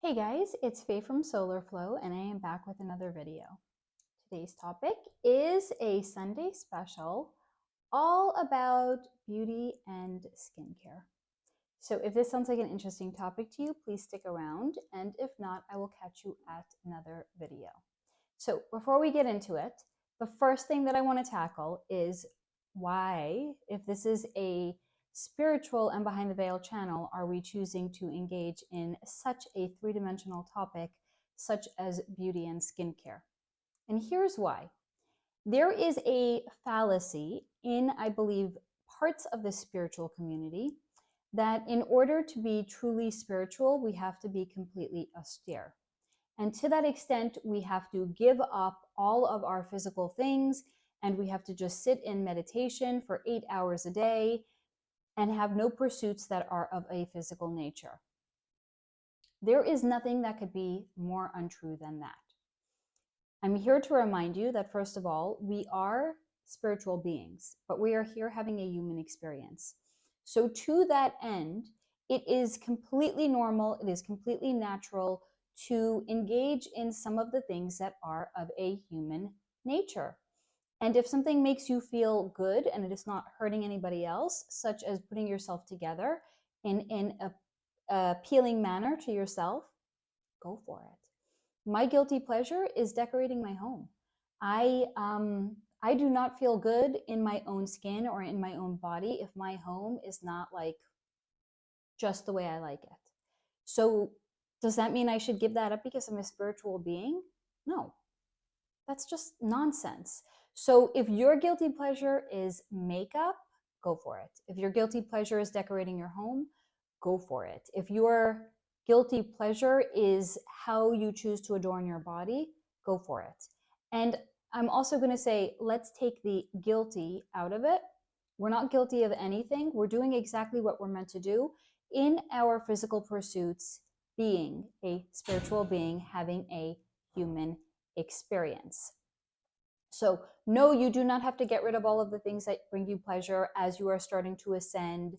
Hey guys, it's Faye from Solar Flow and I am back with another video. Today's topic is a Sunday special all about beauty and skincare. So if this sounds like an interesting topic to you, please stick around, and if not, I will catch you at another video. So before we get into it, the first thing that I want to tackle is why, if this is a spiritual and behind the veil channel, are we choosing to engage in such a three-dimensional topic such as beauty and skincare? And here's why. There is a fallacy in, I believe, parts of the spiritual community that in order to be truly spiritual, we have to be completely austere. And to that extent, we have to give up all of our physical things and we have to just sit in meditation for 8 hours a day and have no pursuits that are of a physical nature. There is nothing that could be more untrue than that. I'm here to remind you that, first of all, we are spiritual beings, but we are here having a human experience. So to that end, it is completely normal, it is completely natural to engage in some of the things that are of a human nature. And if something makes you feel good and it is not hurting anybody else, such as putting yourself together in a appealing manner to yourself, go for it. My guilty pleasure is decorating my home. I do not feel good in my own skin or in my own body if my home is not like just the way I like it. So does that mean I should give that up because I'm a spiritual being? No, that's just nonsense. So if your guilty pleasure is makeup, go for it. If your guilty pleasure is decorating your home, go for it. If your guilty pleasure is how you choose to adorn your body, go for it. And I'm also going to say, let's take the guilty out of it. We're not guilty of anything. We're doing exactly what we're meant to do in our physical pursuits, being a spiritual being, having a human experience. So no, you do not have to get rid of all of the things that bring you pleasure as you are starting to ascend.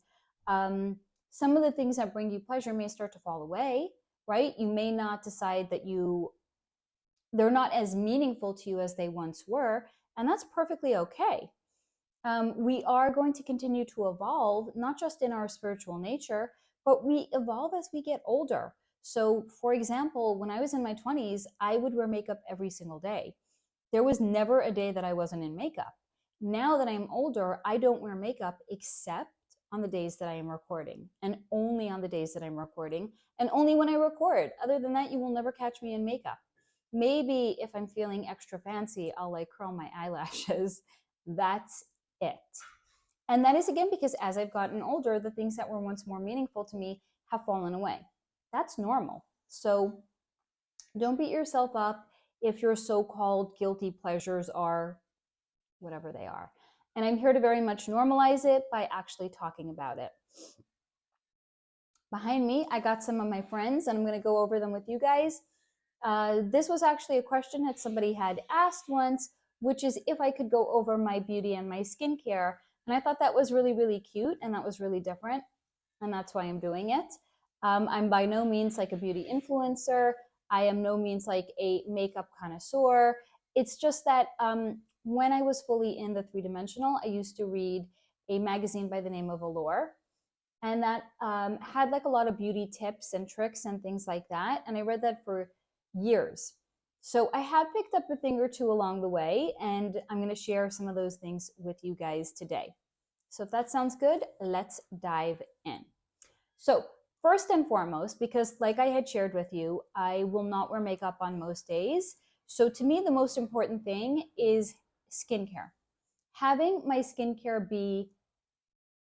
Some of the things that bring you pleasure may start to fall away, right? You may not decide that they're not as meaningful to you as they once were, and that's perfectly okay. We are going to continue to evolve, not just in our spiritual nature, but we evolve as we get older. So, for example, when I was in my 20s, I would wear makeup every single day. There was never a day that I wasn't in makeup. Now that I'm older, I don't wear makeup except on the days that I am recording, and only on the days that I'm recording, and only when I record. Other than that, you will never catch me in makeup. Maybe if I'm feeling extra fancy, I'll like curl my eyelashes. That's it. And that is again because as I've gotten older, the things that were once more meaningful to me have fallen away. That's normal. So don't beat yourself up if your so-called guilty pleasures are whatever they are. And I'm here to very much normalize it by actually talking about it. Behind me, I got some of my friends, and I'm going to go over them with you guys. This was actually a question that somebody had asked once, which is if I could go over my beauty and my skincare. And I thought that was really, really cute, and that was really different. And that's why I'm doing it. I'm by no means like a beauty influencer. I am no means like a makeup connoisseur. It's just that when I was fully in the three-dimensional, I used to read a magazine by the name of Allure. And that had like a lot of beauty tips and tricks and things like that. And I read that for years. So I have picked up a thing or two along the way, and I'm going to share some of those things with you guys today. So if that sounds good, let's dive in. So first and foremost, because like I had shared with you, I will not wear makeup on most days. So to me, the most important thing is skincare. Having my skincare be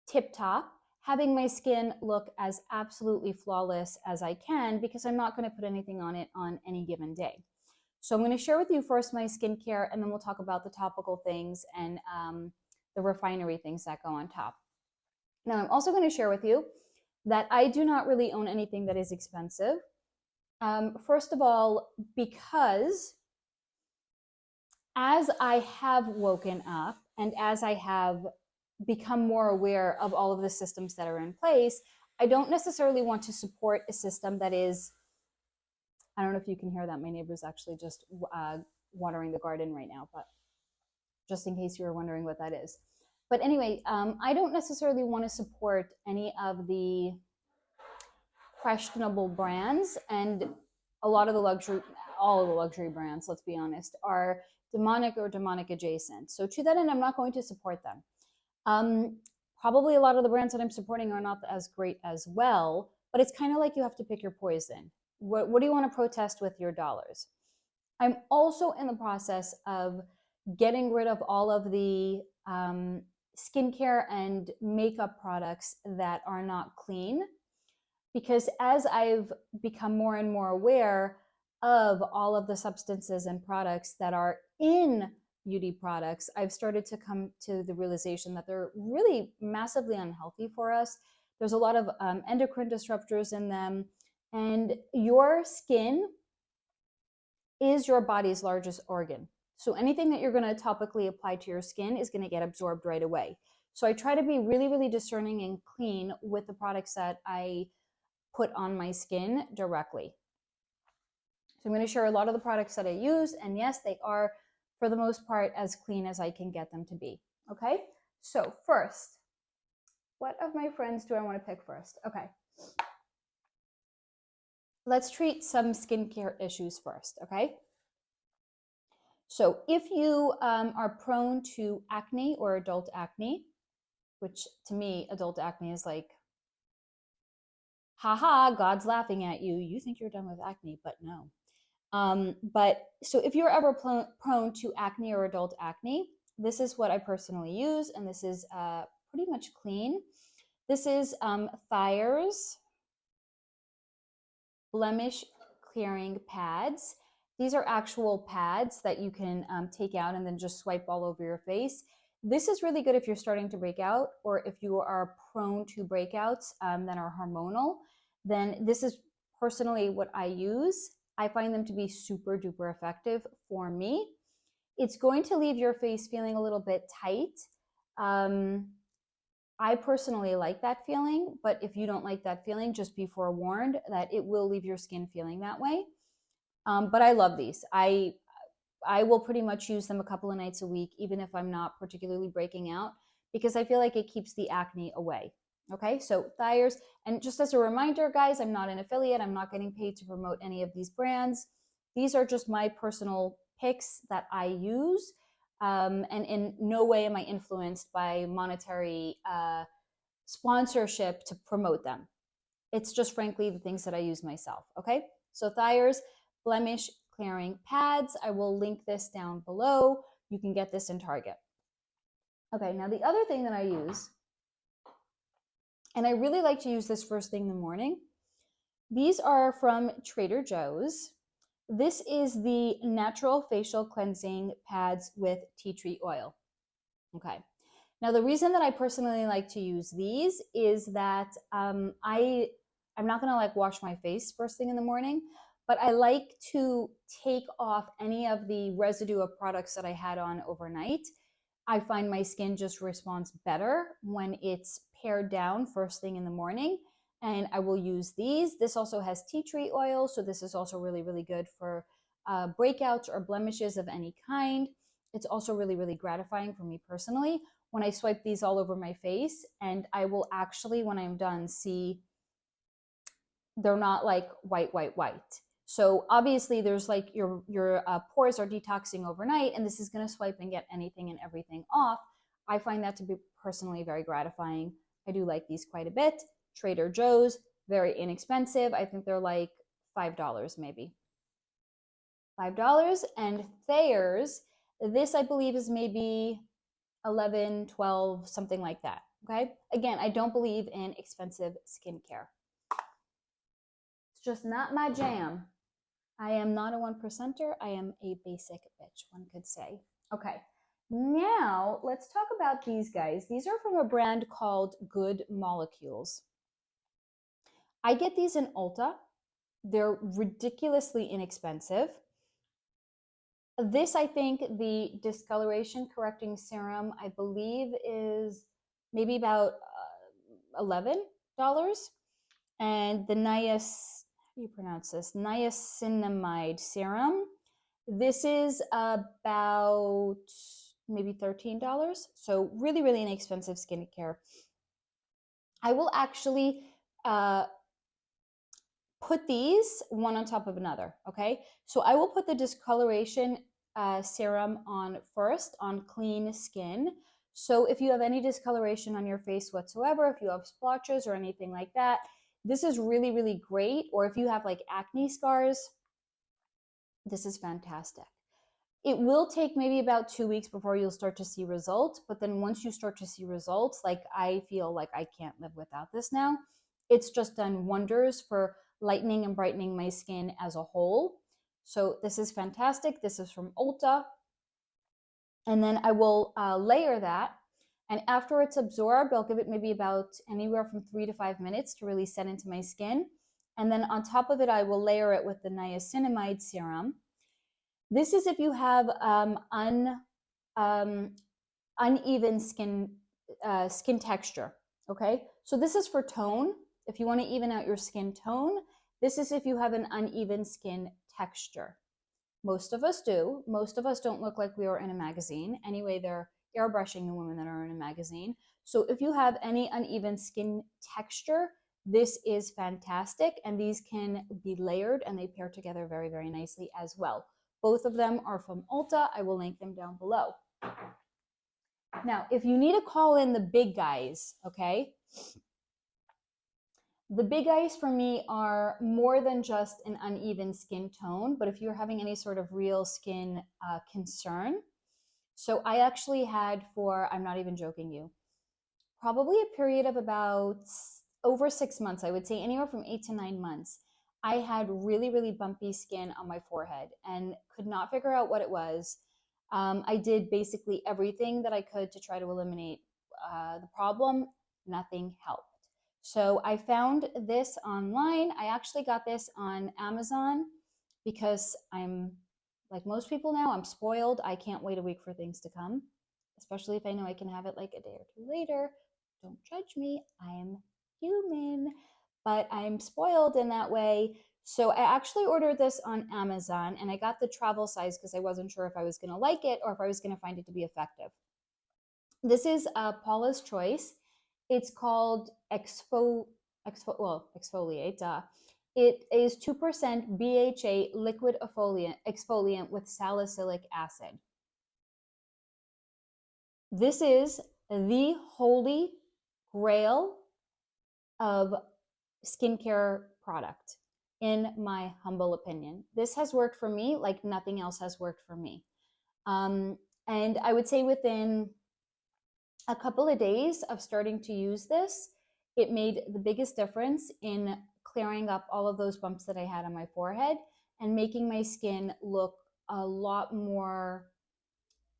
tip-top, having my skin look as absolutely flawless as I can, because I'm not going to put anything on it on any given day. So I'm going to share with you first my skincare, and then we'll talk about the topical things and the refinery things that go on top. Now, I'm also going to share with you that I do not really own anything that is expensive. First of all, because as I have woken up and as I have become more aware of all of the systems that are in place, I don't necessarily want to support a system that is I don't know if you can hear that. My neighbor's actually just watering the garden right now, but just in case you were wondering what that is. But anyway, I don't necessarily want to support any of the questionable brands, and a lot of the luxury, all of the luxury brands, let's be honest, are demonic or demonic adjacent. So to that end, I'm not going to support them. Probably a lot of the brands that I'm supporting are not as great as well, but it's kind of like you have to pick your poison. What do you want to protest with your dollars? I'm also in the process of getting rid of all of the skincare and makeup products that are not clean, because as I've become more and more aware of all of the substances and products that are in beauty products, I've started to come to the realization that they're really massively unhealthy for us. There's a lot of endocrine disruptors in them, and your skin is your body's largest organ. So anything that you're going to topically apply to your skin is going to get absorbed right away. So I try to be really, really discerning and clean with the products that I put on my skin directly. So I'm going to share a lot of the products that I use, and yes, they are for the most part as clean as I can get them to be. Okay, so first, what of my friends do I want to pick first? Okay, let's treat some skincare issues first. Okay, so if you are prone to acne or adult acne, which to me, adult acne is like, haha, God's laughing at you. You think you're done with acne, but no. But so if you're ever prone to acne or adult acne, this is what I personally use, and this is pretty much clean. This is Thayers Blemish clearing pads. These are actual pads that you can take out and then just swipe all over your face. This is really good if you're starting to break out, or if you are prone to breakouts that are hormonal. Then this is personally what I use. I find them to be super duper effective for me. It's going to leave your face feeling a little bit tight. I personally like that feeling, but if you don't like that feeling, just be forewarned that it will leave your skin feeling that way. But I love these. I will pretty much use them a couple of nights a week, even if I'm not particularly breaking out, because I feel like it keeps the acne away. Okay, so Thayers, and just as a reminder, guys, I'm not an affiliate. I'm not getting paid to promote any of these brands. These are just my personal picks that I use, and in no way am I influenced by monetary sponsorship to promote them. It's just frankly the things that I use myself. Okay, so Thayers Blemish clearing pads. I will link this down below. You can get this in Target. Okay, now the other thing that I use, and I really like to use this first thing in the morning. These are from Trader Joe's. This is the Natural Facial Cleansing Pads with Tea Tree Oil. Okay. Now, the reason that I personally like to use these is that I'm not going to like wash my face first thing in the morning, but I like to take off any of the residue of products that I had on overnight. I find my skin just responds better when it's pared down first thing in the morning, and I will use these. This also has tea tree oil, so this is also really, really good for breakouts or blemishes of any kind. It's also really, really gratifying for me personally when I swipe these all over my face, and I will actually, when I'm done, see they're not like white. So obviously there's like your pores are detoxing overnight, and this is going to swipe and get anything and everything off. I find that to be personally very gratifying. I do like these quite a bit. Trader Joe's, very inexpensive. I think they're like $5 maybe. $5. And Thayers, this I believe is maybe 11, 12, something like that. Okay. Again, I don't believe in expensive skincare. It's just not my jam. I am not a 1%er. I am a basic bitch, one could say. Okay, now let's talk about these guys. These are from a brand called Good Molecules. I get these in Ulta. They're ridiculously inexpensive. This, I think, the discoloration correcting serum, I believe is maybe about $11. And the do you pronounce this? Niacinamide serum. This is about maybe $13. So really, really inexpensive skincare. I will actually put these one on top of another, okay? So I will put the discoloration serum on first on clean skin. So if you have any discoloration on your face whatsoever, if you have splotches or anything like that, this is really, really great. Or if you have like acne scars, this is fantastic. It will take maybe about 2 weeks before you'll start to see results. But then once you start to see results, like I feel like I can't live without this now. It's just done wonders for lightening and brightening my skin as a whole. So this is fantastic. This is from Ulta. And then I will layer that. And after it's absorbed, I'll give it maybe about anywhere from 3 to 5 minutes to really set into my skin. And then on top of it, I will layer it with the niacinamide serum. This is if you have uneven skin texture, okay? So this is for tone. If you want to even out your skin tone, this is if you have an uneven skin texture. Most of us do. Most of us don't look like we are in a magazine. Anyway, they're airbrushing the women that are in a magazine. So if you have any uneven skin texture, this is fantastic. And these can be layered and they pair together very, very nicely as well. Both of them are from Ulta. I will link them down below. Now, if you need to call in the big guys, okay? The big guys for me are more than just an uneven skin tone, but if you're having any sort of real skin concern. So I actually had for, I'm not even joking you, probably a period of about over 6 months, I would say anywhere from 8 to 9 months. I had really, really bumpy skin on my forehead and could not figure out what it was. I did basically everything that I could to try to eliminate the problem. Nothing helped. So I found this online. I actually got this on Amazon because I'm, like most people now, I'm spoiled. I can't wait a week for things to come, especially if I know I can have it like a day or two later. Don't judge me. I am human. But I'm spoiled in that way. So I actually ordered this on Amazon and I got the travel size because I wasn't sure if I was going to like it or if I was going to find it to be effective. This is Paula's Choice. It's called Exfoliate. It is 2% BHA liquid exfoliant with salicylic acid. This is the holy grail of skincare product, in my humble opinion. This has worked for me like nothing else has worked for me. And I would say within a couple of days of starting to use this, it made the biggest difference in clearing up all of those bumps that I had on my forehead and making my skin look a lot more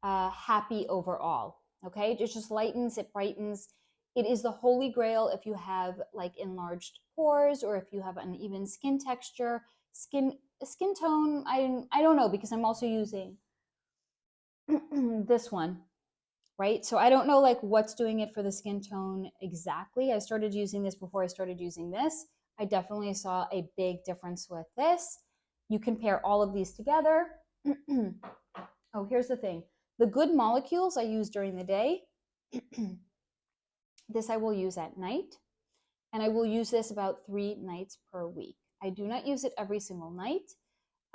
happy overall. Okay, it just lightens, it brightens. It is the holy grail if you have like enlarged pores or if you have uneven skin texture, skin tone. I don't know because I'm also using this one, right? So I don't know like what's doing it for the skin tone exactly. I started using this before I started using this. I definitely saw a big difference with this. You can pair all of these together. Oh, here's the thing. The good molecules I use during the day. This I will use at night, and I will use this about 3 nights per week. I do not use it every single night.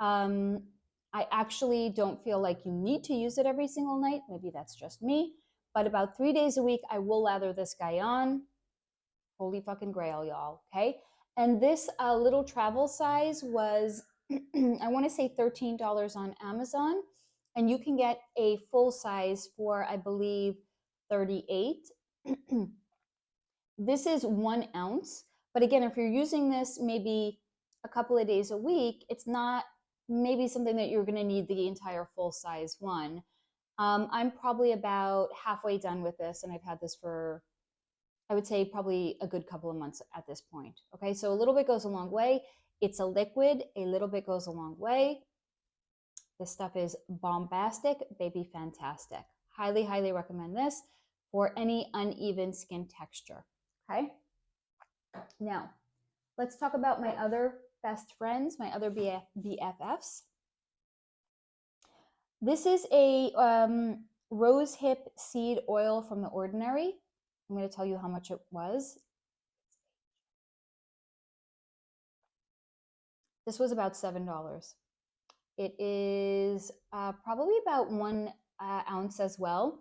I actually don't feel like you need to use it every single night. Maybe that's just me. But about 3 days a week, I will lather this guy on. Holy fucking grail, y'all. Okay. And this little travel size was, I want to say $13 on Amazon. And you can get a full size for, I believe, $38. This is 1 ounce. But again, if you're using this maybe a couple of days a week, it's not maybe something that you're going to need the entire full size one. I'm probably about halfway done with this, and I've had this for, I would say, probably a good couple of months at this point. Okay, so a little bit goes a long way. It's a liquid, a little bit goes a long way. This stuff is bombastic, baby fantastic. Highly, highly recommend this for any uneven skin texture. Okay, now let's talk about my other best friends, my other BFFs. This is a rosehip seed oil from the Ordinary. I'm going to tell you how much it was. This was about $7. It is probably about 1 ounce as well.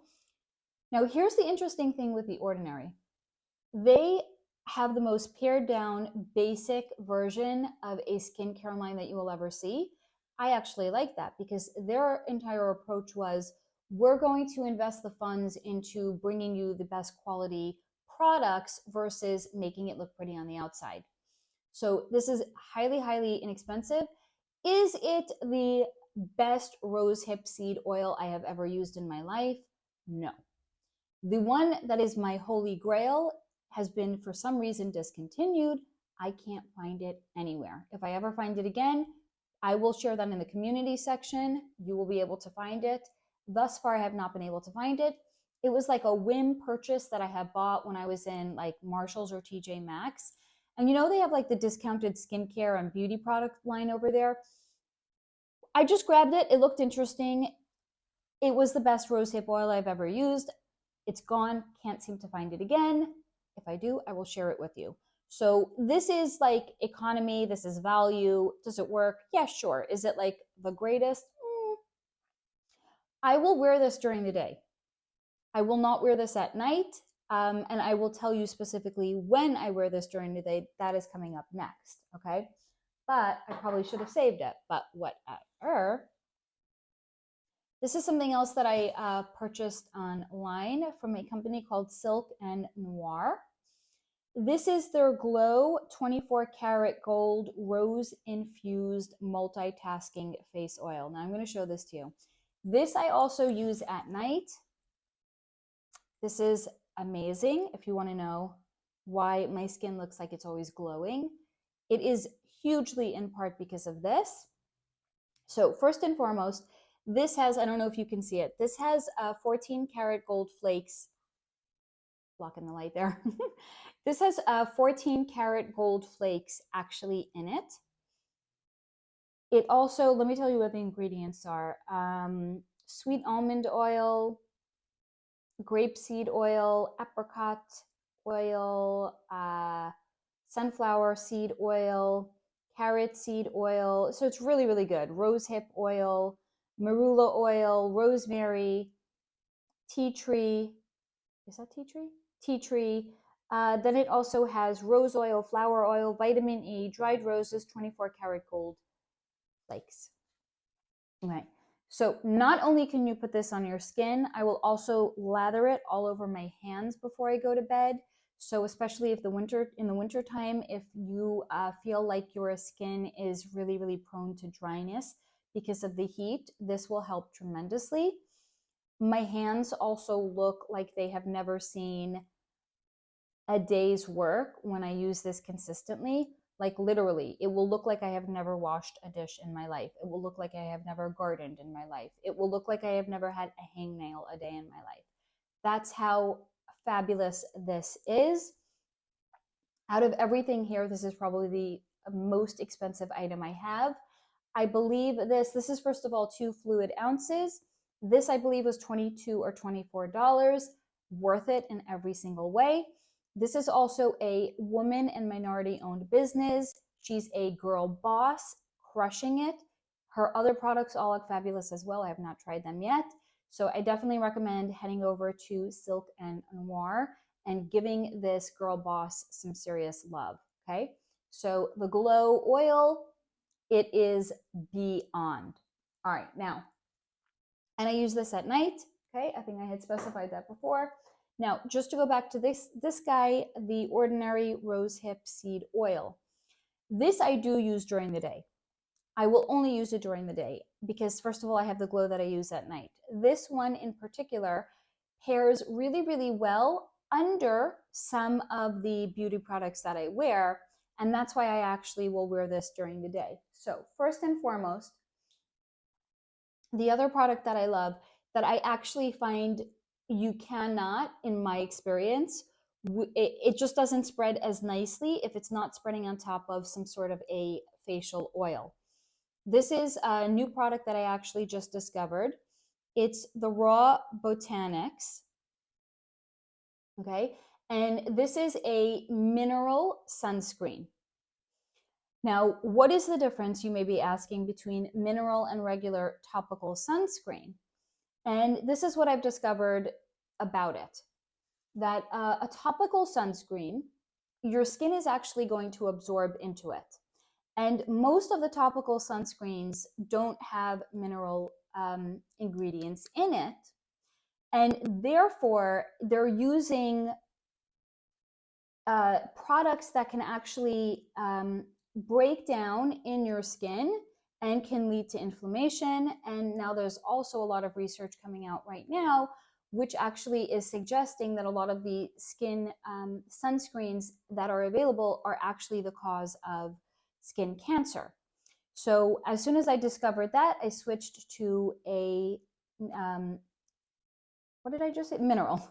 Now, here's the interesting thing with the Ordinary. They have the most pared down, basic version of a skincare line that you will ever see. I actually like that because their entire approach was, we're going to invest the funds into bringing you the best quality products versus making it look pretty on the outside. So this is highly, highly inexpensive. Is it the best rosehip seed oil I have ever used in my life? No. The one that is my holy grail has been for some reason discontinued. I can't find it anywhere. If I ever find it again, I will share that in the community section. You will be able to find it. Thus far, I have not been able to find it. It was like a whim purchase that I had bought when I was in like Marshalls or TJ Maxx. And you know, they have like the discounted skincare and beauty product line over there. I just grabbed it. It looked interesting. It was the best rosehip oil I've ever used. It's gone. Can't seem to find it again. If I do, I will share it with you. So this is like economy. This is value. Does it work? Yeah, sure. Is it like the greatest? I will wear this during the day. I will not wear this at night. And I will tell you specifically when I wear this during the day. That is coming up next. Okay. But I probably should have saved it. But whatever. This is something else that I purchased online from a company called Silk and Noir. This is their Glow 24 karat gold rose infused multitasking face oil. Now I'm going to show this to you. This I also use at night. This is amazing if you want to know why my skin looks like it's always glowing. It is hugely in part because of this. So first and foremost, this has, I don't know if you can see it, this has 14 karat gold flakes, blocking the light there. This has 14 karat gold flakes actually in it. It also, let me tell you what the ingredients are. Sweet almond oil, grapeseed oil, apricot oil, sunflower seed oil, carrot seed oil. So it's really, really good. Rosehip oil, marula oil, rosemary, tea tree. Is that tea tree? Tea tree. Then it also has rose oil, flower oil, vitamin E, dried roses, 24 karat gold flakes. Okay. So not only can you put this on your skin, I will also lather it all over my hands before I go to bed. So especially if in the winter time, if you feel like your skin is really, really prone to dryness because of the heat, this will help tremendously. My hands also look like they have never seen a day's work when I use this consistently. Like literally, it will look like I have never washed a dish in my life. It will look like I have never gardened in my life. It will look like I have never had a hangnail a day in my life. That's how fabulous this is. Out of everything here, this is probably the most expensive item I have. I believe this is first of all 2 fluid ounces. This I believe was $22 or $24. Worth it in every single way. This is also a woman and minority owned business. She's a girl boss, crushing it. Her other products all look fabulous as well. I have not tried them yet. So I definitely recommend heading over to Silk and Noir and giving this girl boss some serious love, okay? So the Glow oil, it is beyond. All right, now, and I use this at night, okay? I think I had specified that before. Now, just to go back to this guy, the Ordinary Rosehip Seed Oil. This I do use during the day. I will only use it during the day because first of all, I have the glow that I use at night. This one in particular pairs really, really well under some of the beauty products that I wear. And that's why I actually will wear this during the day. So first and foremost, the other product that I love that I actually find you cannot, in my experience, it just doesn't spread as nicely if it's not spreading on top of some sort of a facial oil. This is a new product that I actually just discovered. It's the Raw Botanics. Okay, and this is a mineral sunscreen. Now, what is the difference, you may be asking, between mineral and regular topical sunscreen? And this is what I've discovered about it, that a topical sunscreen, your skin is actually going to absorb into it. And most of the topical sunscreens don't have mineral ingredients in it. And therefore, they're using products that can actually break down in your skin and can lead to inflammation. And now there's also a lot of research coming out right now, which actually is suggesting that a lot of the skin sunscreens that are available are actually the cause of skin cancer. So as soon as I discovered that, I switched to a, what did I just say? Mineral.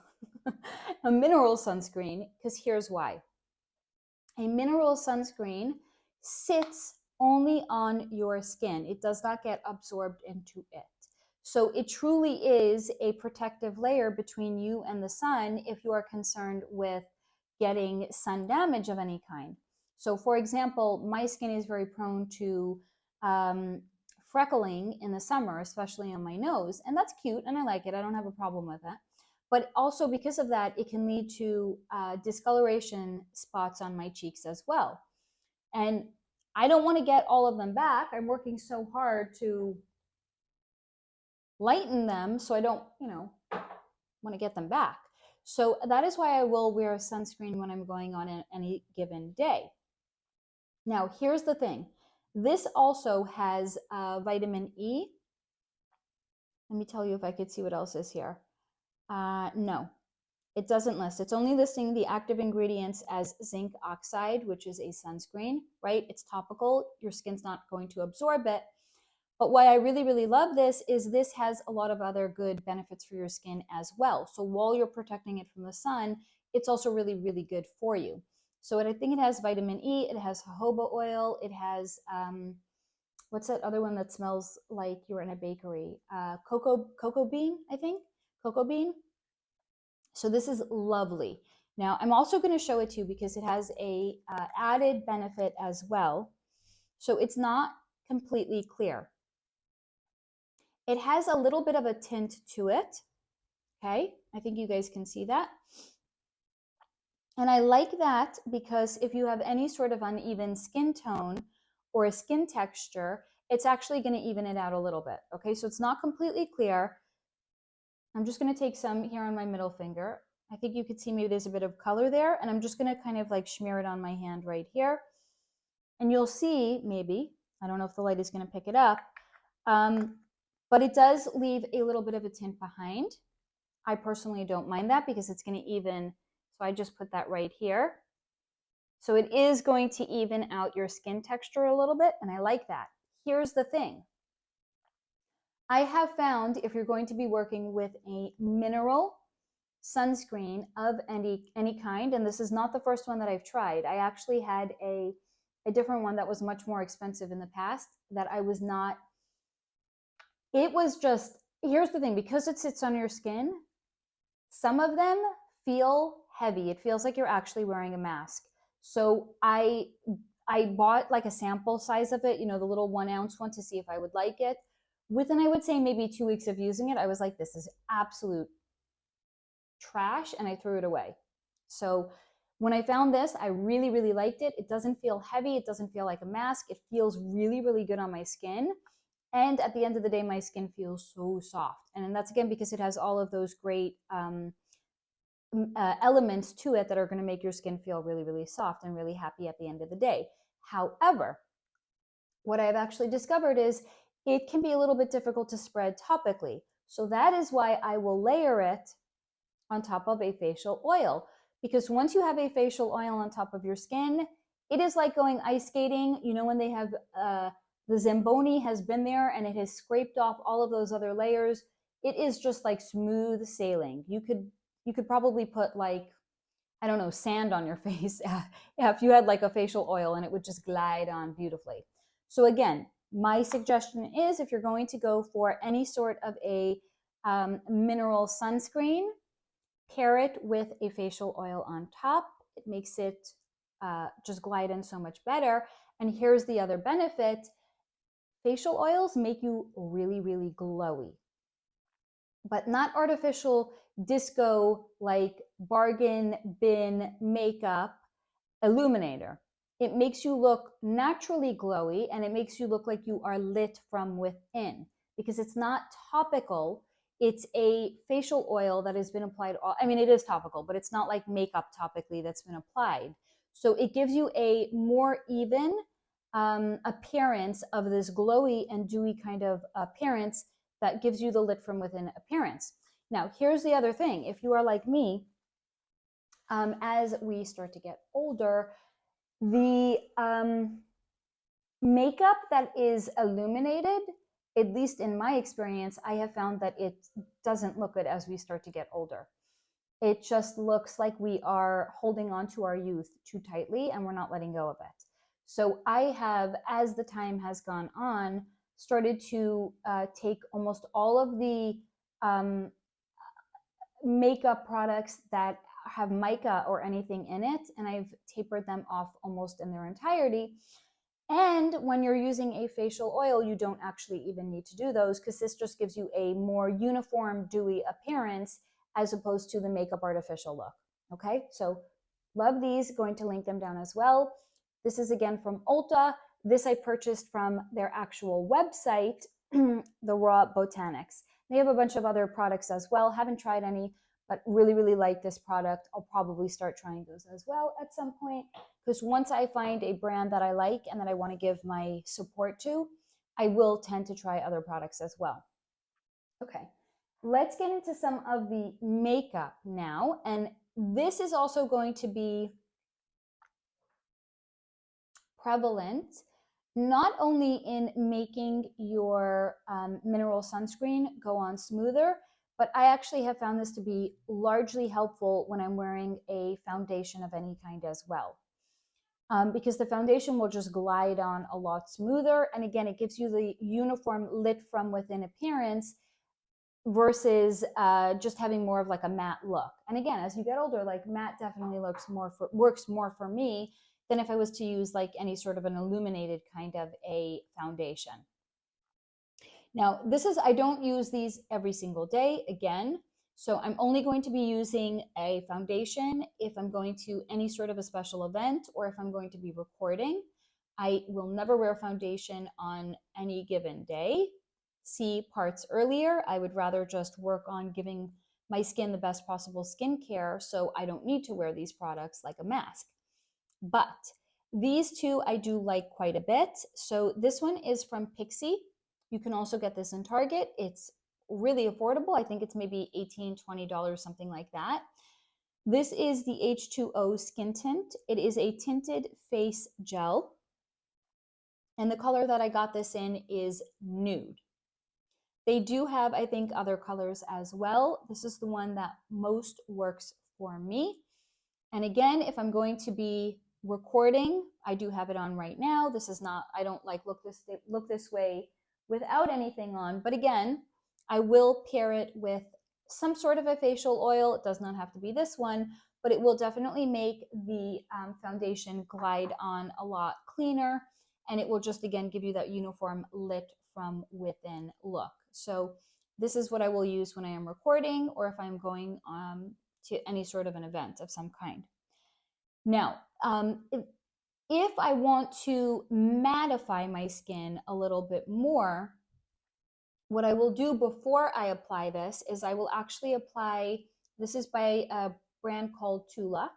A mineral sunscreen, because here's why. A mineral sunscreen sits only on your skin. It does not get absorbed into it. So it truly is a protective layer between you and the sun if you are concerned with getting sun damage of any kind. So for example, my skin is very prone to freckling in the summer, especially on my nose, and that's cute and I like it. I don't have a problem with that. But also because of that, it can lead to discoloration spots on my cheeks as well. And I don't want to get all of them back. I'm working so hard to lighten them so I don't, want to get them back. So that is why I will wear a sunscreen when I'm going on any given day. Now, here's the thing. This also has vitamin E. Let me tell you if I could see what else is here. No, it doesn't list. It's only listing the active ingredients as zinc oxide, which is a sunscreen, right? It's topical. Your skin's not going to absorb it. But why I really, really love this is this has a lot of other good benefits for your skin as well. So while you're protecting it from the sun, it's also really, really good for you. So I think it has vitamin E, it has jojoba oil, it has, what's that other one that smells like you're in a bakery? Cocoa bean, I think. Cocoa bean. So this is lovely. Now I'm also going to show it to you because it has a added benefit as well. So it's not completely clear. It has a little bit of a tint to it. Okay, I think you guys can see that. And I like that because if you have any sort of uneven skin tone or a skin texture, it's actually going to even it out a little bit. Okay, so it's not completely clear. I'm just going to take some here on my middle finger. I think you could see maybe there's a bit of color there, and I'm just going to kind of like smear it on my hand right here. And you'll see, maybe, I don't know if the light is going to pick it up, but it does leave a little bit of a tint behind. I personally don't mind that because it's going to even, so I just put that right here. So it is going to even out your skin texture a little bit, and I like that. Here's the thing. I have found if you're going to be working with a mineral sunscreen of any kind, and this is not the first one that I've tried. I actually had a different one that was much more expensive in the past that I was not, it was just, here's the thing, because it sits on your skin, some of them feel heavy. It feels like you're actually wearing a mask. So I bought like a sample size of it, the little 1 ounce one to see if I would like it. Within, I would say, maybe 2 weeks of using it, I was like, this is absolute trash, and I threw it away. So when I found this, I really, really liked it. It doesn't feel heavy. It doesn't feel like a mask. It feels really, really good on my skin. And at the end of the day, my skin feels so soft. And that's, again, because it has all of those great elements to it that are going to make your skin feel really, really soft and really happy at the end of the day. However, what I've actually discovered is it can be a little bit difficult to spread topically. So that is why I will layer it on top of a facial oil. Because once you have a facial oil on top of your skin, it is like going ice skating. When they have the Zamboni has been there and it has scraped off all of those other layers. It is just like smooth sailing. You could probably put like, I don't know, sand on your face. Yeah, if you had like a facial oil and it would just glide on beautifully. So again, my suggestion is if you're going to go for any sort of a mineral sunscreen, pair it with a facial oil on top. It makes it just glide in so much better. And here's the other benefit. Facial oils make you really, really glowy, but not artificial disco like bargain bin makeup illuminator. It makes you look naturally glowy, and it makes you look like you are lit from within because it's not topical. It's a facial oil that has been applied. I mean, it is topical, but it's not like makeup topically that's been applied. So it gives you a more even appearance of this glowy and dewy kind of appearance that gives you the lit from within appearance. Now, here's the other thing. If you are like me, as we start to get older, the makeup that is illuminated, at least in my experience, I have found that it doesn't look good as we start to get older. It just looks like we are holding on to our youth too tightly and we're not letting go of it. So I have, as the time has gone on, started to take almost all of the makeup products that have mica or anything in it, and I've tapered them off almost in their entirety. And when you're using a facial oil, you don't actually even need to do those because this just gives you a more uniform, dewy appearance as opposed to the makeup artificial look. Okay, so love these. Going to link them down as well. This is again from Ulta. This I purchased from their actual website, the Raw Botanics. They have a bunch of other products as well. Haven't tried any, but really, really like this product. I'll probably start trying those as well at some point, because once I find a brand that I like and that I want to give my support to, I will tend to try other products as well. Okay, let's get into some of the makeup now. And this is also going to be prevalent not only in making your mineral sunscreen go on smoother, but I actually have found this to be largely helpful when I'm wearing a foundation of any kind as well. Because the foundation will just glide on a lot smoother. And again, it gives you the uniform lit from within appearance versus just having more of like a matte look. And again, as you get older, like matte definitely works more for me than if I was to use like any sort of an illuminated kind of a foundation. Now, I don't use these every single day again. So I'm only going to be using a foundation if I'm going to any sort of a special event or if I'm going to be recording. I will never wear foundation on any given day. See parts earlier. I would rather just work on giving my skin the best possible skincare, so I don't need to wear these products like a mask. But these two I do like quite a bit. So this one is from Pixi. You can also get this in Target. It's really affordable. I think it's maybe $18, $20, something like that. This is the H2O Skintint. It is a tinted face gel. And the color that I got this in is Nude. They do have, I think, other colors as well. This is the one that most works for me. And again, if I'm going to be recording, I do have it on right now. This is not, I don't like look this way without anything on. But again, I will pair it with some sort of a facial oil. It does not have to be this one, but it will definitely make the foundation glide on a lot cleaner. And it will just, again, give you that uniform lit from within look. So this is what I will use when I am recording or if I'm going to any sort of an event of some kind. Now, if I want to mattify my skin a little bit more, what I will do before I apply this is I will actually apply, this is by a brand called Tula.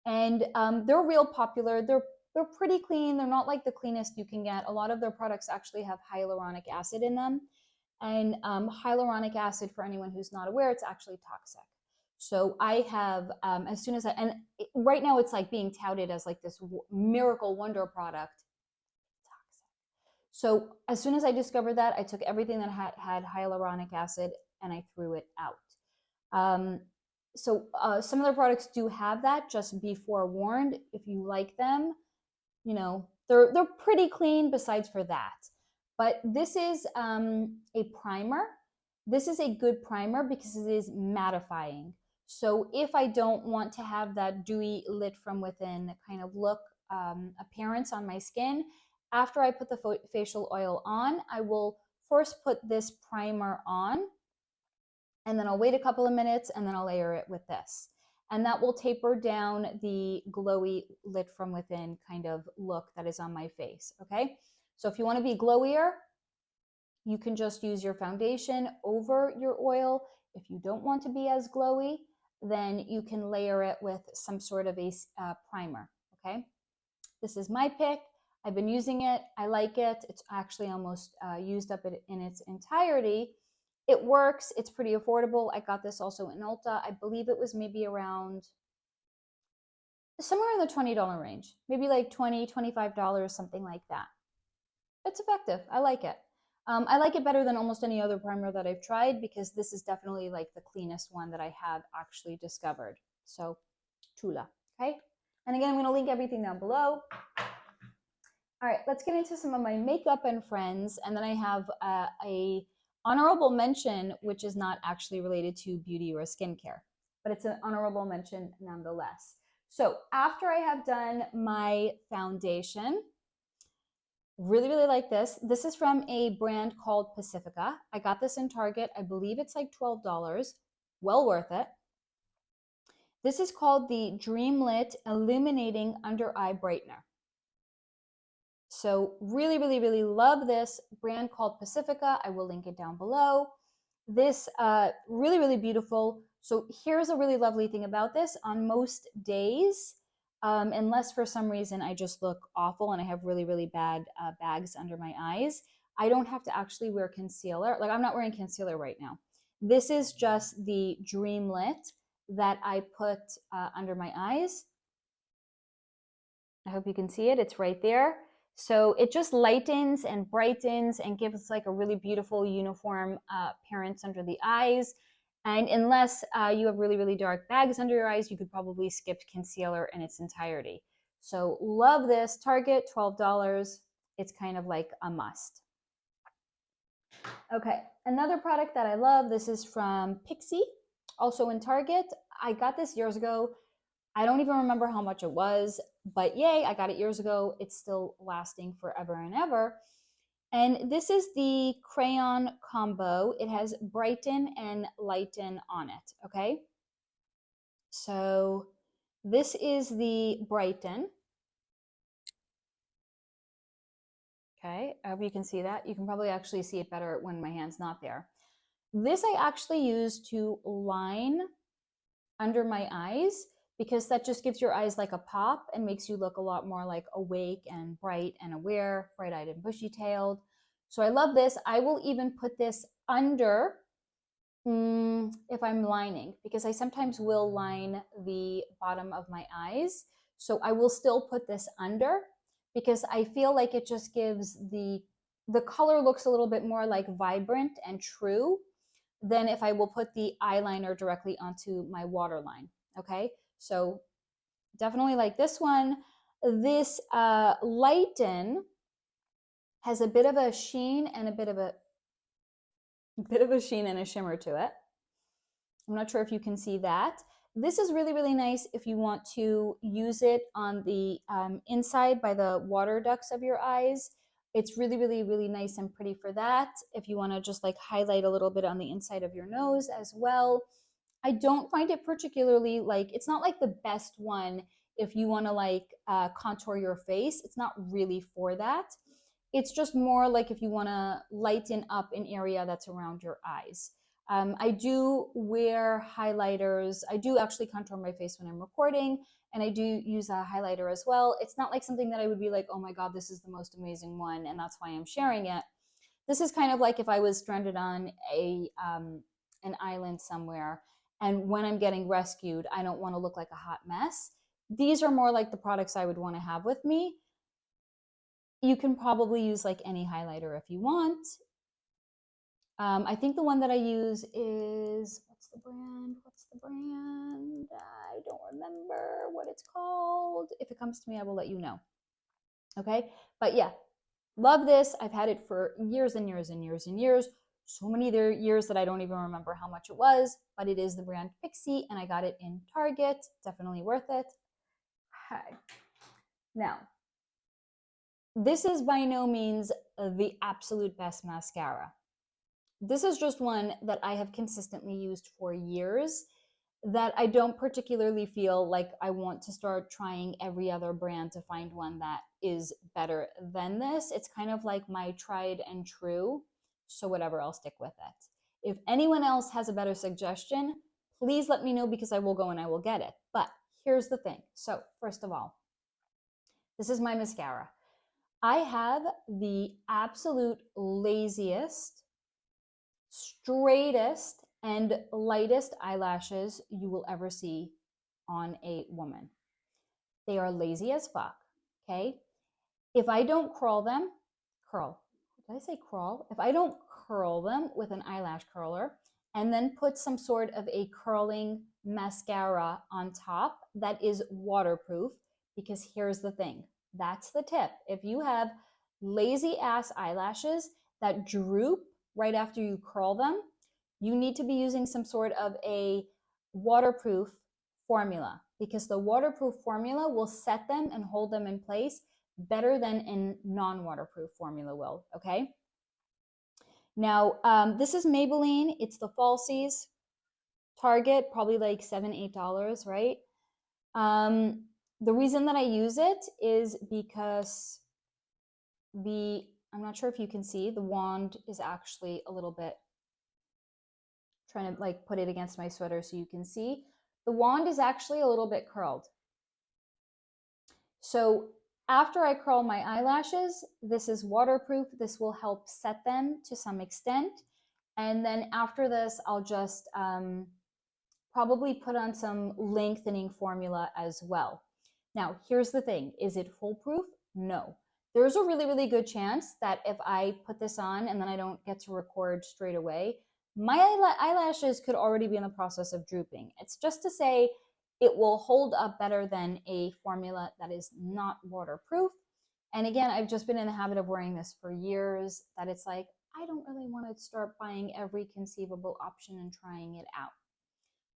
And they're real popular. They're pretty clean. They're not like the cleanest you can get. A lot of their products actually have hyaluronic acid in them. And hyaluronic acid, for anyone who's not aware, it's actually toxic. So I have, as soon as right now it's like being touted as like this miracle wonder product. Toxic. So as soon as I discovered that, I took everything that had hyaluronic acid and I threw it out. So some of the products do have that. Just be forewarned. If you like them, They're pretty clean besides for that. But this is a primer. This is a good primer because it is mattifying. So if I don't want to have that dewy lit from within kind of look, appearance on my skin, after I put the facial oil on, I will first put this primer on, and then I'll wait a couple of minutes, and then I'll layer it with this. And that will taper down the glowy lit from within kind of look that is on my face, okay? So if you want to be glowier, you can just use your foundation over your oil. If you don't want to be as glowy, then you can layer it with some sort of a primer, okay? This is my pick. I've been using it. I like it. It's actually almost used up in its entirety. It works. It's pretty affordable. I got this also in Ulta. I believe it was maybe around somewhere in the $20 range, maybe like $20, $25, something like that. It's effective. I like it. I like it better than almost any other primer that I've tried because this is definitely like the cleanest one that I have actually discovered. So Tula, okay? And again, I'm going to link everything down below. All right, let's get into some of my makeup and friends. And then I have a honorable mention, which is not actually related to beauty or skincare, but it's an honorable mention nonetheless. So after I have done my foundation, really, really like this. This is from a brand called Pacifica. I got this in Target. I believe it's like $12. Well worth it. This is called the Dreamlit Illuminating Under Eye Brightener. So really, really, really love this brand called Pacifica. I will link it down below. This really, really beautiful. So here's a really lovely thing about this. On most days, unless for some reason I just look awful and I have really, really bad bags under my eyes, I don't have to actually wear concealer. Like I'm not wearing concealer right now. This is just the Dreamlit that I put under my eyes. I hope you can see it. It's right there. So it just lightens and brightens and gives like a really beautiful uniform appearance under the eyes. And unless you have really, really dark bags under your eyes, you could probably skip concealer in its entirety. So love this. Target, $12. It's kind of like a must. Okay, another product that I love, this is from Pixi, also in Target. I got this years ago. I don't even remember how much it was, but yay, I got it years ago. It's still lasting forever and ever. And this is the Crayon combo. It has Brighten and Lighten on it, okay? So this is the Brighten. Okay, I hope you can see that. You can probably actually see it better when my hand's not there. This I actually use to line under my eyes because that just gives your eyes like a pop and makes you look a lot more like awake and bright and aware, bright-eyed and bushy-tailed. So I love this. I will even put this under if I'm lining, because I sometimes will line the bottom of my eyes. So I will still put this under because I feel like it just gives the color looks a little bit more like vibrant and true than if I will put the eyeliner directly onto my waterline. Okay, so definitely like this one. This Lighten has a bit of a sheen and a bit of a sheen and a shimmer to it. I'm not sure if you can see that. This is really, really nice if you want to use it on the inside by the water ducts of your eyes. It's really, really, really nice and pretty for that. If you want to just like highlight a little bit on the inside of your nose as well. I don't find it particularly like, it's not like the best one if you want to like contour your face. It's not really for that. It's just more like if you want to lighten up an area that's around your eyes. I do wear highlighters. I do actually contour my face when I'm recording, and I do use a highlighter as well. It's not like something that I would be like, oh my God, this is the most amazing one, and that's why I'm sharing it. This is kind of like if I was stranded on an island somewhere, and when I'm getting rescued, I don't want to look like a hot mess. These are more like the products I would want to have with me. You can probably use like any highlighter if you want. I think the one that I use is, what's the brand? I don't remember what it's called. If it comes to me, I will let you know. Okay, but yeah, love this. I've had it for years and years and years and years. So many years that I don't even remember how much it was, but it is the brand Pixi, and I got it in Target. Definitely worth it. Okay. Now, this is by no means the absolute best mascara. This is just one that I have consistently used for years that I don't particularly feel like I want to start trying every other brand to find one that is better than this. It's kind of like my tried and true, so whatever, I'll stick with it. If anyone else has a better suggestion, please let me know because I will go and I will get it. But here's the thing. So first of all, this is my mascara. I have the absolute laziest, straightest, and lightest eyelashes you will ever see on a woman. They are lazy as fuck, okay? If I don't curl, did I say crawl? If I don't curl them with an eyelash curler and then put some sort of a curling mascara on top that is waterproof, because here's the thing, that's the tip. If you have lazy ass eyelashes that droop right after you curl them, you need to be using some sort of a waterproof formula, because the waterproof formula will set them and hold them in place better than a non-waterproof formula will, okay? Now, this is Maybelline. It's the Falsies. Target, probably like $7, $8, right? The reason that I use it is because I'm not sure if you can see, the wand is actually a little bit, trying to like put it against my sweater so you can see. The wand is actually a little bit curled. So after I curl my eyelashes, this is waterproof. This will help set them to some extent. And then after this, I'll just probably put on some lengthening formula as well. Now, here's the thing. Is it foolproof? No. There's a really, really good chance that if I put this on and then I don't get to record straight away, my eyelashes could already be in the process of drooping. It's just to say it will hold up better than a formula that is not waterproof. And again, I've just been in the habit of wearing this for years that it's like, I don't really want to start buying every conceivable option and trying it out.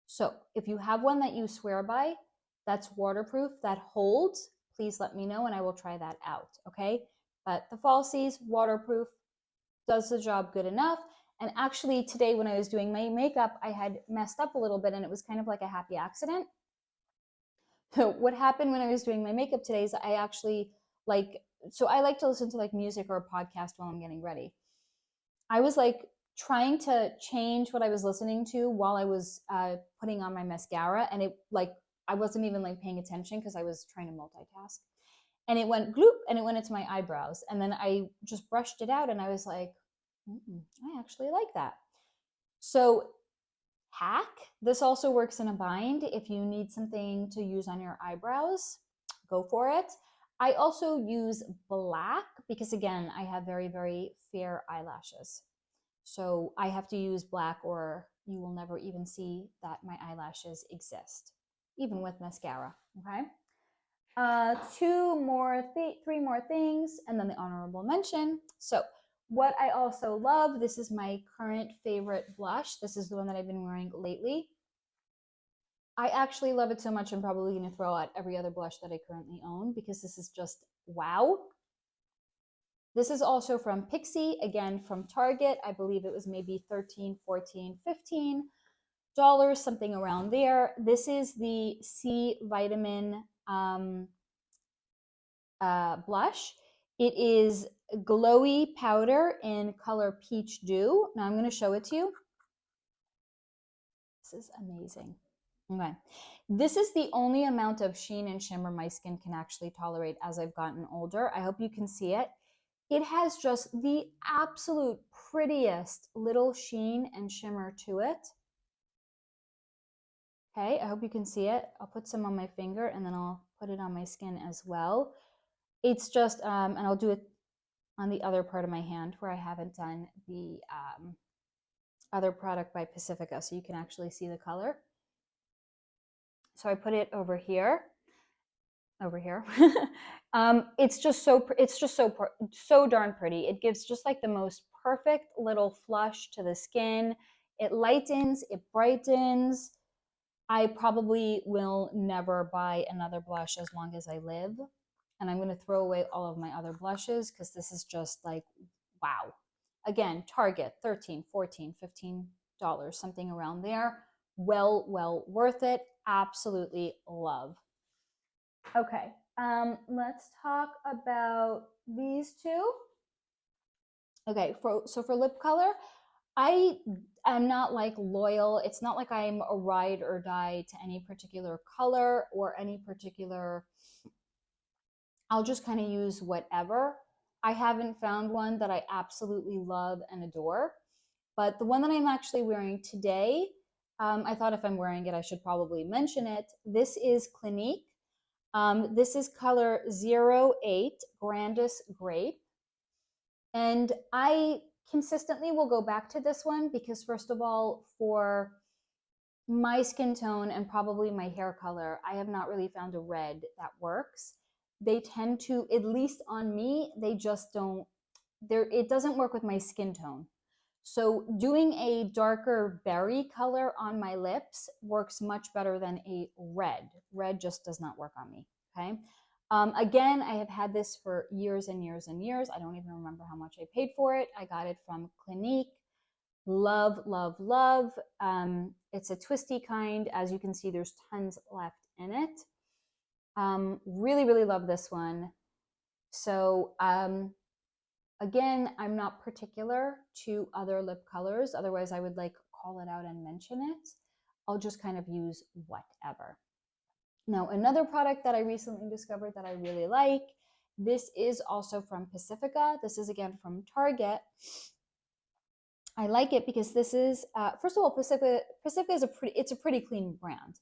So if you have one that you swear by, that's waterproof, that holds, please let me know and I will try that out, okay? But the Falsies, waterproof, does the job good enough. And actually today when I was doing my makeup, I had messed up a little bit and it was kind of like a happy accident. So what happened when I was doing my makeup today is I actually so I like to listen to like music or a podcast while I'm getting ready. I was like trying to change what I was listening to while I was putting on my mascara, and it like I wasn't even like paying attention because I was trying to multitask. And it went gloop and it went into my eyebrows. And then I just brushed it out and I was like, I actually like that. So hack, this also works in a bind. If you need something to use on your eyebrows, go for it. I also use black because again, I have very, very fair eyelashes. So I have to use black or you will never even see that my eyelashes exist, even with mascara, okay? Three more things, and then the honorable mention. So what I also love, this is my current favorite blush. This is the one that I've been wearing lately. I actually love it so much, I'm probably going to throw out every other blush that I currently own because this is just wow. This is also from Pixi, again from Target. I believe it was maybe $13, $14, $15, something around there. This is the C vitamin blush. It is glowy powder in color Peach Dew. Now I'm going to show it to you. This is amazing. Okay. This is the only amount of sheen and shimmer my skin can actually tolerate as I've gotten older. I hope you can see it. It has just the absolute prettiest little sheen and shimmer to it. Okay, I hope you can see it. I'll put some on my finger and then I'll put it on my skin as well. It's just, and I'll do it on the other part of my hand where I haven't done the other product by Pacifica, so you can actually see the color. So I put it over here. over here. It's just so darn pretty. It gives just like the most perfect little flush to the skin. It lightens, it brightens. I probably will never buy another blush as long as I live. And I'm going to throw away all of my other blushes because this is just like, wow. Again, Target, $13, $14, $15, something around there. Well worth it. Absolutely love. Okay, let's talk about these two. Okay, so for lip color, I am not like loyal. It's not like I'm a ride or die to any particular color or any particular, I'll just kind of use whatever. I haven't found one that I absolutely love and adore, but the one that I'm actually wearing today, I thought if I'm wearing it, I should probably mention it. This is Clinique. This is color 08, Grandest Grape. And I consistently will go back to this one because, first of all, for my skin tone and probably my hair color, I have not really found a red that works. They tend to, at least on me, they just don't, it doesn't work with my skin tone. So doing a darker berry color on my lips works much better than a red. Red just does not work on me, okay? Again, I have had this for years and years and years. I don't even remember how much I paid for it. I got it from Clinique. Love, love, love. It's a twisty kind. As you can see, there's tons left in it. Really, really love this one. So again, I'm not particular to other lip colors. Otherwise, I would like call it out and mention it. I'll just kind of use whatever. Now, another product that I recently discovered that I really like, this is also from Pacifica. This is again from Target. I like it because this is, first of all, Pacifica is it's a pretty clean brand.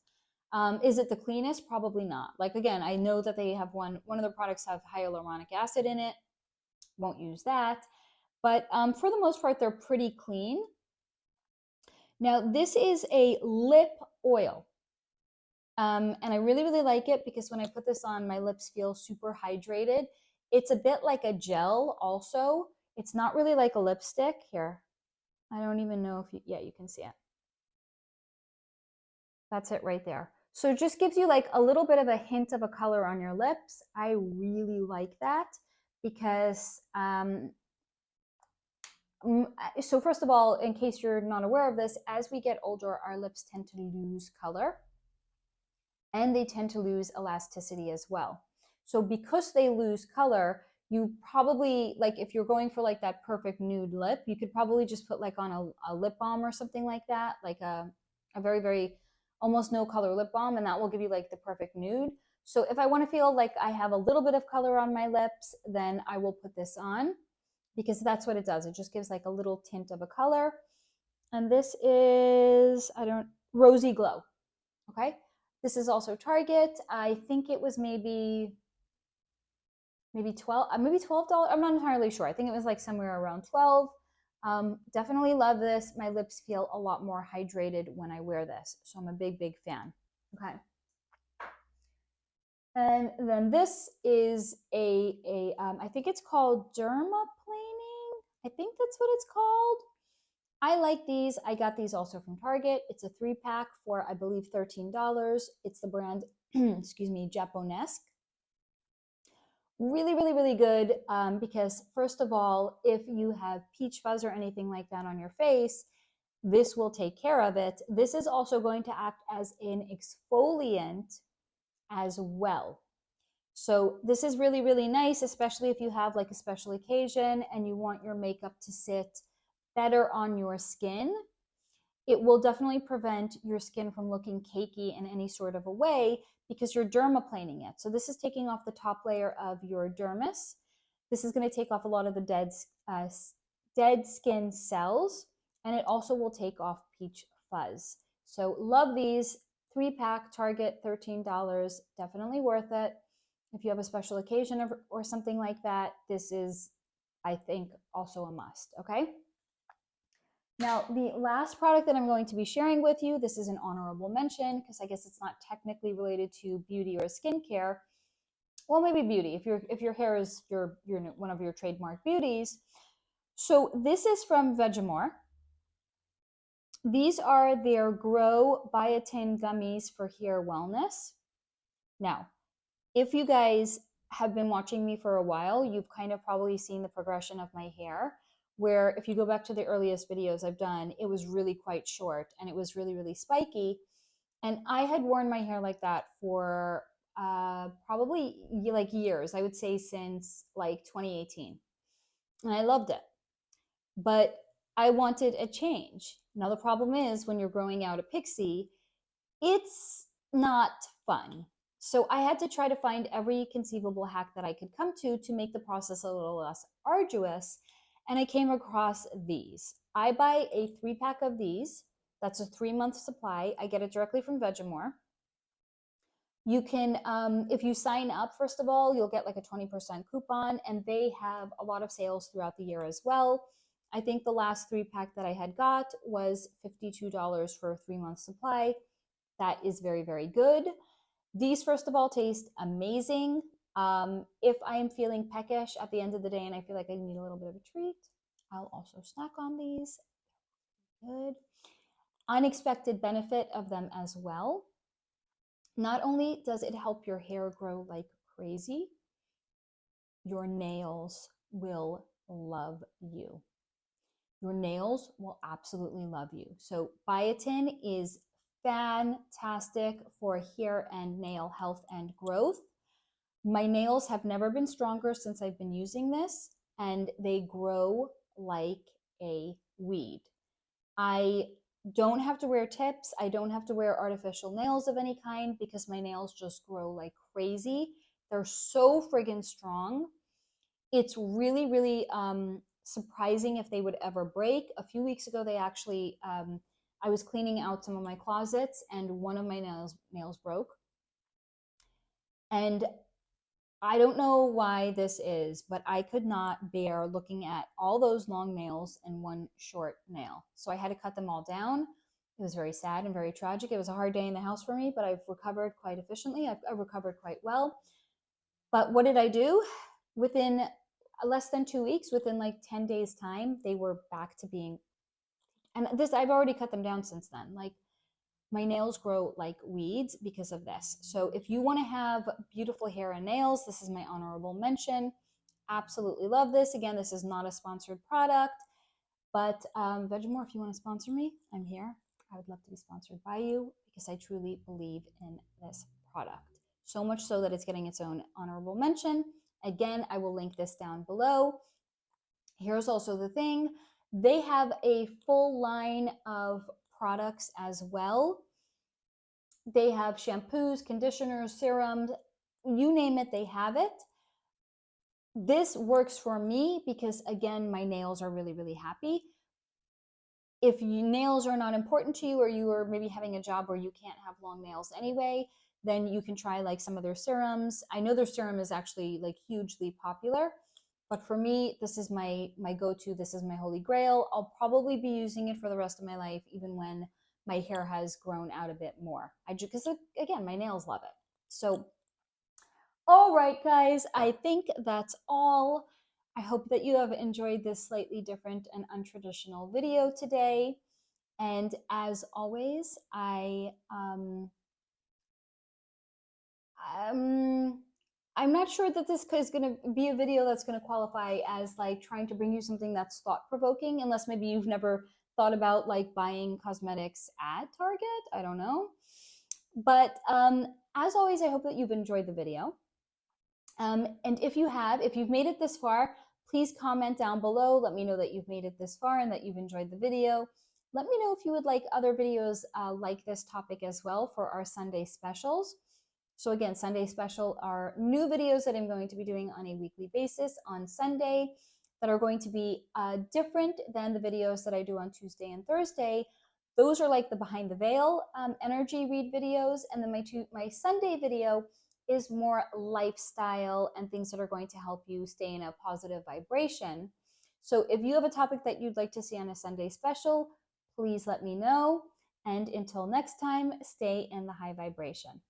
Is it the cleanest? Probably not. Like, again, I know that they have one of the products have hyaluronic acid in it. Won't use that. But for the most part, they're pretty clean. Now, this is a lip oil. And I really, really like it because when I put this on, my lips feel super hydrated. It's a bit like a gel also. It's not really like a lipstick. Here, I don't even know if yeah, you can see it. That's it right there. So it just gives you like a little bit of a hint of a color on your lips. I really like that because, so first of all, in case you're not aware of this, as we get older, our lips tend to lose color. And they tend to lose elasticity as well. So because they lose color, you probably, like if you're going for like that perfect nude lip, you could probably just put like on a lip balm or something like that, like a very, very almost no color lip balm, and that will give you like the perfect nude. So if I want to feel like I have a little bit of color on my lips, then I will put this on because that's what it does. It just gives like a little tint of a color. And this is, Rosy Glow, okay? This is also Target. I think it was maybe $12. I'm not entirely sure. I think it was like somewhere around 12. Definitely love this. My lips feel a lot more hydrated when I wear this, so I'm a big, big fan. Okay. And then this is I think it's called Dermaplaning. I think that's what it's called. I like these. I got these also from Target. It's a 3-pack for, I believe, $13. It's the brand, excuse me, Japonesque. Really, really, really good because, first of all, if you have peach fuzz or anything like that on your face, this will take care of it. This is also going to act as an exfoliant as well. So this is really, really nice, especially if you have like a special occasion and you want your makeup to sit better on your skin. It will definitely prevent your skin from looking cakey in any sort of a way because you're dermaplaning it. So this is taking off the top layer of your dermis. This is going to take off a lot of the dead skin cells, and it also will take off peach fuzz. So love these. 3-pack, Target, $13. Definitely worth it. If you have a special occasion or something like that, this is, I think, also a must, okay? Now, the last product that I'm going to be sharing with you, this is an honorable mention because I guess it's not technically related to beauty or skincare, well, maybe beauty, if your hair is your one of your trademark beauties. So this is from Vegemore. These are their Grow Biotin gummies for hair wellness. Now, if you guys have been watching me for a while, you've kind of probably seen the progression of my hair, where if you go back to the earliest videos I've done, it was really quite short and it was really, really spiky. And I had worn my hair like that for probably like years. I would say since like 2018. And I loved it. But I wanted a change. Now, the problem is when you're growing out a Pixi, it's not fun. So I had to try to find every conceivable hack that I could come to make the process a little less arduous. And I came across these. I buy a 3-pack of these. That's a 3-month supply. I get it directly from Vegemore. You can, if you sign up, first of all, you'll get like a 20% coupon, and they have a lot of sales throughout the year as well. I think the last 3-pack that I had got was $52 for a 3-month supply. That is very, very good. These, first of all, taste amazing. If I am feeling peckish at the end of the day and I feel like I need a little bit of a treat, I'll also snack on these. Good. Unexpected benefit of them as well. Not only does it help your hair grow like crazy, your nails will love you. Your nails will absolutely love you. So biotin is fantastic for hair and nail health and growth. My nails have never been stronger since I've been using this, and they grow like a weed. I don't have to wear tips. I don't have to wear artificial nails of any kind because my nails just grow like crazy. They're so friggin' strong. It's really, really surprising if they would ever break. A few weeks ago, they actually, I was cleaning out some of my closets and one of my nails broke. And I don't know why this is, but I could not bear looking at all those long nails and one short nail. So I had to cut them all down. It was very sad and very tragic. It was a hard day in the house for me, but I've recovered quite efficiently. I've recovered quite well. But what did I do? Within less than 2 weeks, within like 10 days time, they were back to being, and this, I've already cut them down since then. Like, my nails grow like weeds because of this. So if you want to have beautiful hair and nails, this is my honorable mention. Absolutely love this. Again, this is not a sponsored product, but Vegemore, if you want to sponsor me, I'm here. I would love to be sponsored by you because I truly believe in this product. So much so that it's getting its own honorable mention. Again, I will link this down below. Here's also the thing. They have a full line of products as well. They have shampoos, conditioners, serums, you name it, they have it. This works for me because, again, my nails are really, really happy. If nails are not important to you, or you are maybe having a job where you can't have long nails anyway, then you can try like some of their serums. I know their serum is actually like hugely popular, but for me, this is my go-to. This is my holy grail. I'll probably be using it for the rest of my life, even when my hair has grown out a bit more. Because again, my nails love it. So, all right, guys, I think that's all. I hope that you have enjoyed this slightly different and untraditional video today. And as always, I'm not sure that this is going to be a video that's going to qualify as like trying to bring you something that's thought-provoking, unless maybe you've never thought about like buying cosmetics at Target. I don't know. But as always, I hope that you've enjoyed the video. And if you've made it this far, please comment down below. Let me know that you've made it this far and that you've enjoyed the video. Let me know if you would like other videos like this topic as well for our Sunday specials. So again, Sunday special are new videos that I'm going to be doing on a weekly basis on Sunday that are going to be different than the videos that I do on Tuesday and Thursday. Those are like the behind the veil energy read videos. And then my Sunday video is more lifestyle and things that are going to help you stay in a positive vibration. So if you have a topic that you'd like to see on a Sunday special, please let me know. And until next time, stay in the high vibration.